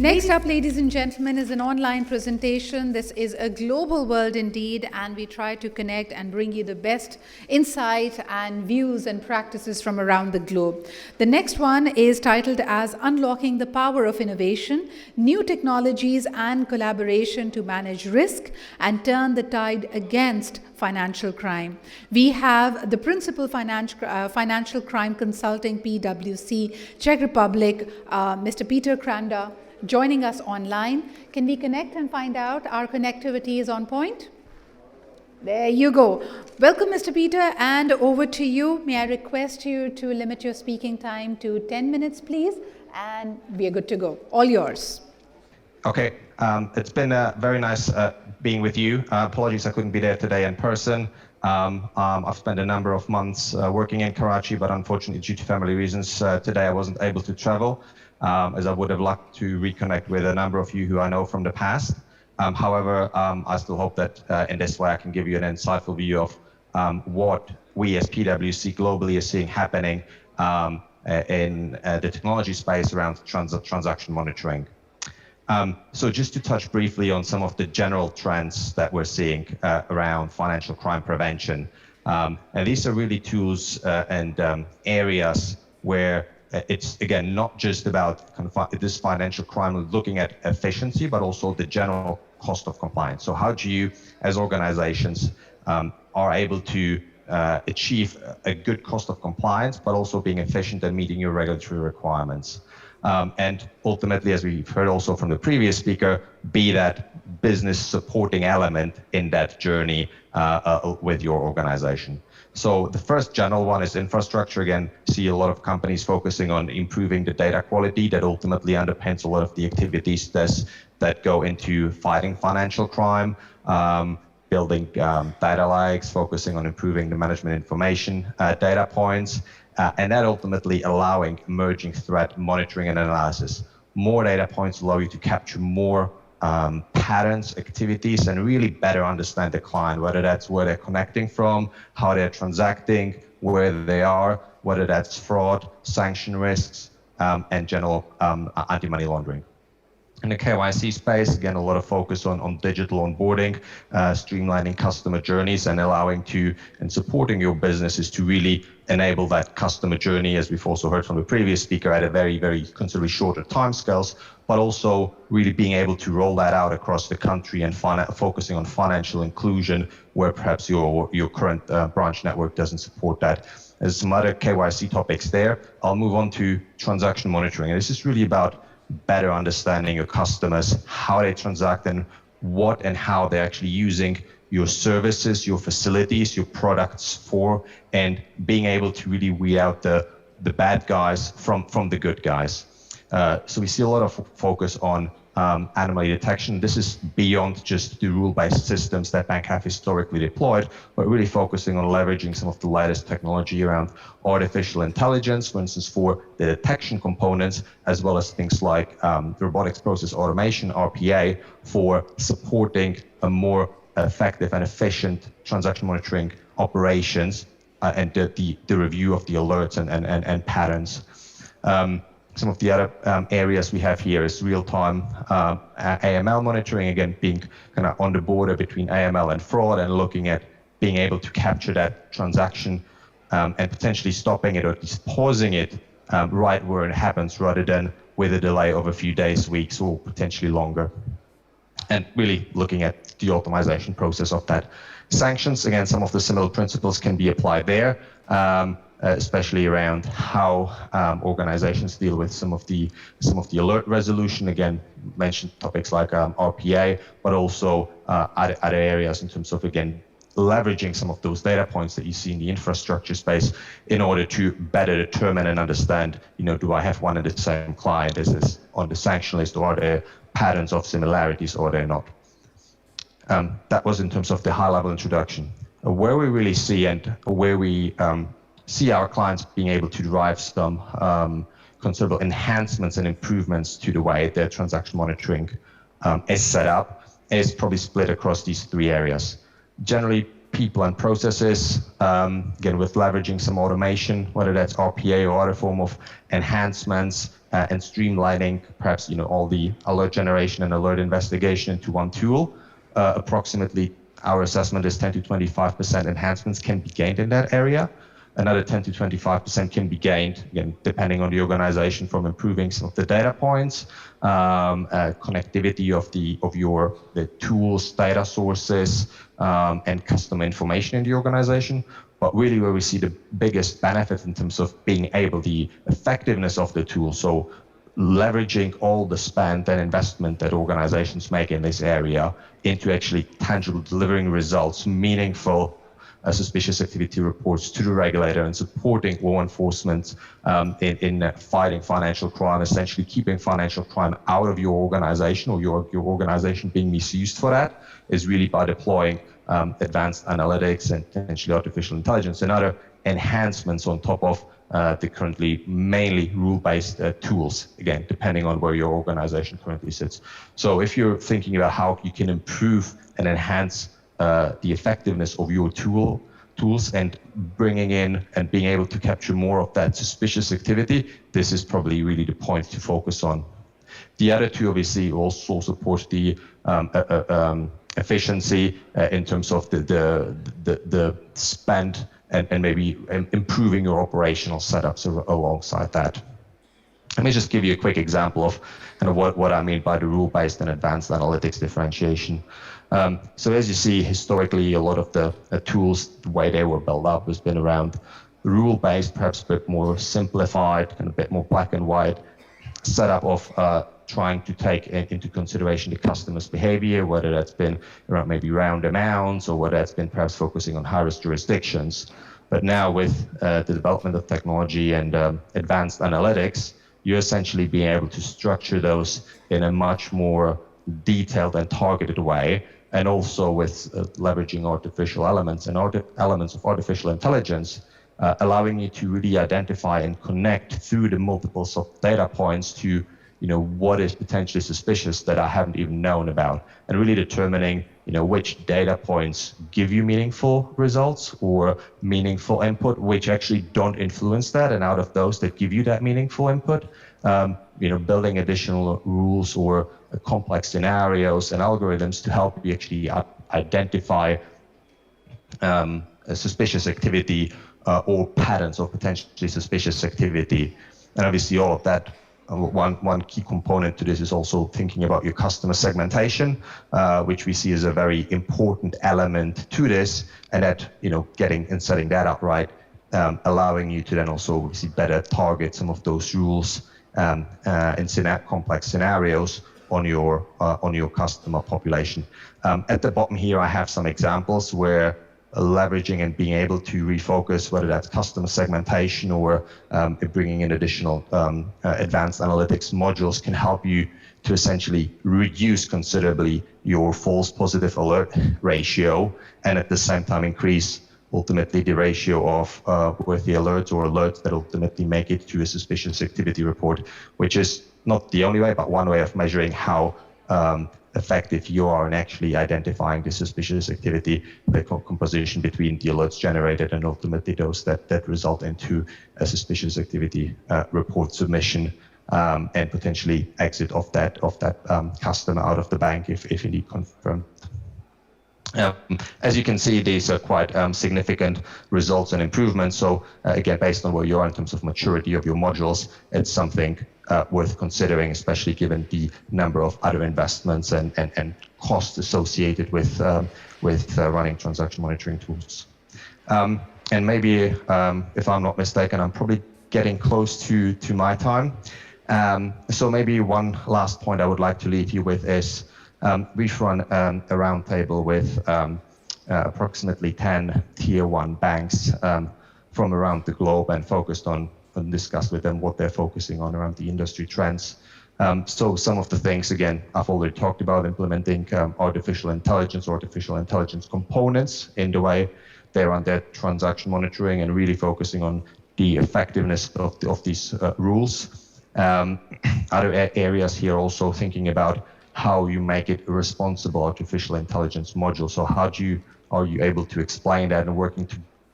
Next up, ladies and gentlemen, is an online presentation. This is a global world indeed, and we try to connect and bring you the best insight and views and practices from around the globe. The next one is titled as Unlocking the Power of Innovation, New Technologies and Collaboration to Manage Risk and Turn the Tide Against Financial Crime. We have the Principal Financial Crime Consulting, PwC, Czech Republic, Mr. Petr Kranda, joining us online. Can we connect and find out our connectivity is on point? There you go. Welcome, Mr. Peter, and over to you. May I request you to limit your speaking time to 10 minutes, please, and we are good to go. All yours. Okay, it's been very nice being with you. Apologies I couldn't be there today in person. I've spent a number of months working in Karachi, but unfortunately due to family reasons, today I wasn't able to travel, as I would have liked to reconnect with a number of you who I know from the past. However, I still hope that in this way I can give you an insightful view of what we as PwC globally are seeing happening in the technology space around transaction monitoring. So just to touch briefly on some of the general trends that we're seeing around financial crime prevention. And these are really tools and areas where it's, again, not just about kind of this financial crime looking at efficiency, but also the general cost of compliance. So how do you, as organizations, are able to achieve a good cost of compliance, but also being efficient and meeting your regulatory requirements? And ultimately, as we've heard also from the previous speaker, be that business supporting element in that journey with your organization. So the first general one is infrastructure. Again, see a lot of companies focusing on improving the data quality that ultimately underpins a lot of the activities that go into fighting financial crime, building data lakes, focusing on improving the management information data points, and that ultimately allowing emerging threat monitoring and analysis. More data points allow you to capture more patterns, activities, and really better understand the client, whether that's where they're connecting from, how they're transacting, where they are, whether that's fraud, sanction risks, and general anti-money laundering. In the KYC space, again, a lot of focus on digital onboarding, streamlining customer journeys and allowing to and supporting your businesses to really enable that customer journey, as we've also heard from the previous speaker, at a very, very considerably shorter timescales, but also really being able to roll that out across the country and focusing on financial inclusion where perhaps your current branch network doesn't support that. There's some other KYC topics there. I'll move on to transaction monitoring. And this is really about better understanding your customers, how they transact and what and how they're actually using your services, your facilities, your products for, and being able to really weed out the bad guys from the good guys. So we see a lot of focus on anomaly detection. This is beyond just the rule-based systems that banks have historically deployed, but really focusing on leveraging some of the latest technology around artificial intelligence, for instance, for the detection components, as well as things like robotics process automation, RPA, for supporting a more effective and efficient transaction monitoring operations and the review of the alerts and patterns. Some of the other areas we have here is real-time AML monitoring, again, being kind of on the border between AML and fraud and looking at being able to capture that transaction and potentially stopping it or at least pausing it right where it happens rather than with a delay of a few days, weeks, or potentially longer. And really looking at the optimization process of that. Sanctions, again, some of the similar principles can be applied there. Especially around how organizations deal with some of the alert resolution. Again, mentioned topics like RPA, but also other areas in terms of, again, leveraging some of those data points that you see in the infrastructure space in order to better determine and understand, do I have one and the same client? Is this on the sanction list, or are there patterns of similarities, or are they not? That was in terms of the high-level introduction. Where we really see and where we see our clients being able to drive some considerable enhancements and improvements to the way their transaction monitoring is set up is probably split across these three areas. Generally, people and processes, again, with leveraging some automation, whether that's RPA or other form of enhancements, and streamlining perhaps, all the alert generation and alert investigation into one tool. Approximately, our assessment is 10 to 25% enhancements can be gained in that area. Another 10 to 25% can be gained, again, depending on the organization, from improving some of the data points, connectivity of the tools, data sources, and customer information in the organization. But really where we see the biggest benefit in terms of being able, the effectiveness of the tool, so leveraging all the spend and investment that organizations make in this area into actually tangible delivering results, meaningful suspicious activity reports to the regulator, and supporting law enforcement in fighting financial crime, essentially keeping financial crime out of your organization, or your organization being misused for that, is really by deploying advanced analytics and potentially artificial intelligence and other enhancements on top of the currently mainly rule-based tools, again, depending on where your organization currently sits. So if you're thinking about how you can improve and enhance the effectiveness of your tools and bringing in and being able to capture more of that suspicious activity, this is probably really the point to focus on. The other two obviously also support the efficiency in terms of the spend and maybe improving your operational setups alongside that. Let me just give you a quick example of kind of what I mean by the rule-based and advanced analytics differentiation. So as you see, historically, a lot of the tools, the way they were built up has been around rule-based, perhaps a bit more simplified, kind of a bit more black and white setup of trying to take into consideration the customer's behavior, whether that's been around maybe round amounts or whether that's been perhaps focusing on high-risk jurisdictions. But now with the development of technology and advanced analytics, you're essentially being able to structure those in a much more detailed and targeted way, and also with leveraging artificial elements and elements of artificial intelligence, allowing you to really identify and connect through the multiples of data points to what is potentially suspicious that I haven't even known about, and really determining which data points give you meaningful results or meaningful input, which actually don't influence that, and out of those that give you that meaningful input, building additional rules or complex scenarios and algorithms to help you actually identify suspicious activity or patterns of potentially suspicious activity. And obviously all of that, one key component to this is also thinking about your customer segmentation, which we see as a very important element to this, and that getting and setting that up right, allowing you to then also obviously better target some of those rules in complex scenarios on your customer population. At the bottom here, I have some examples where leveraging and being able to refocus, whether that's customer segmentation or bringing in additional advanced analytics modules, can help you to essentially reduce considerably your false positive alert ratio, and at the same time increase ultimately the ratio of worthy alerts or alerts that ultimately make it to a suspicious activity report, which is not the only way, but one way of measuring how effective you are in actually identifying the suspicious activity, the composition between the alerts generated and ultimately those that result into a suspicious activity report submission, and potentially exit of that customer out of the bank if indeed confirmed. As you can see, these are quite significant results and improvements. So again, based on where you are in terms of maturity of your modules, it's something worth considering, especially given the number of other investments and costs associated with running transaction monitoring tools. And maybe, if I'm not mistaken, I'm probably getting close to my time. So maybe one last point I would like to leave you with is, we've run a roundtable with approximately 10 tier 1 banks from around the globe, and focused on and discussed with them what they're focusing on around the industry trends. So some of the things, again, I've already talked about: implementing artificial intelligence components in the way they run their transaction monitoring, and really focusing on the effectiveness of these rules. Other areas here also thinking about how you make it a responsible artificial intelligence module. So how do you are you able to explain that and working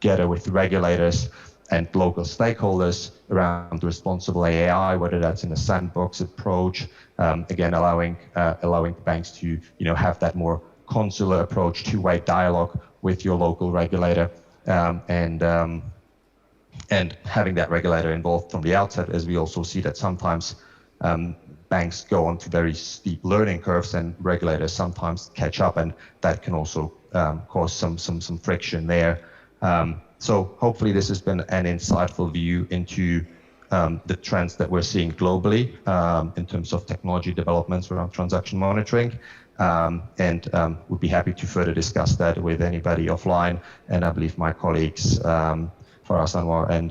together with regulators and local stakeholders around responsible AI, whether that's in a sandbox approach, again, allowing banks to have that more consular approach, two-way dialogue with your local regulator, and having that regulator involved from the outset, as we also see that sometimes banks go onto very steep learning curves and regulators sometimes catch up, and that can also cause some friction there. So hopefully this has been an insightful view into the trends that we're seeing globally in terms of technology developments around transaction monitoring. And would be happy to further discuss that with anybody offline. And I believe my colleagues, Faraz Anwar and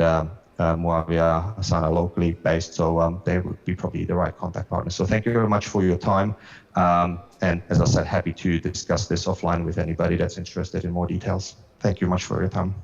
Muawiyah Hassan are locally based, so they would be probably the right contact partners. So thank you very much for your time. And as I said, happy to discuss this offline with anybody that's interested in more details. Thank you much for your time.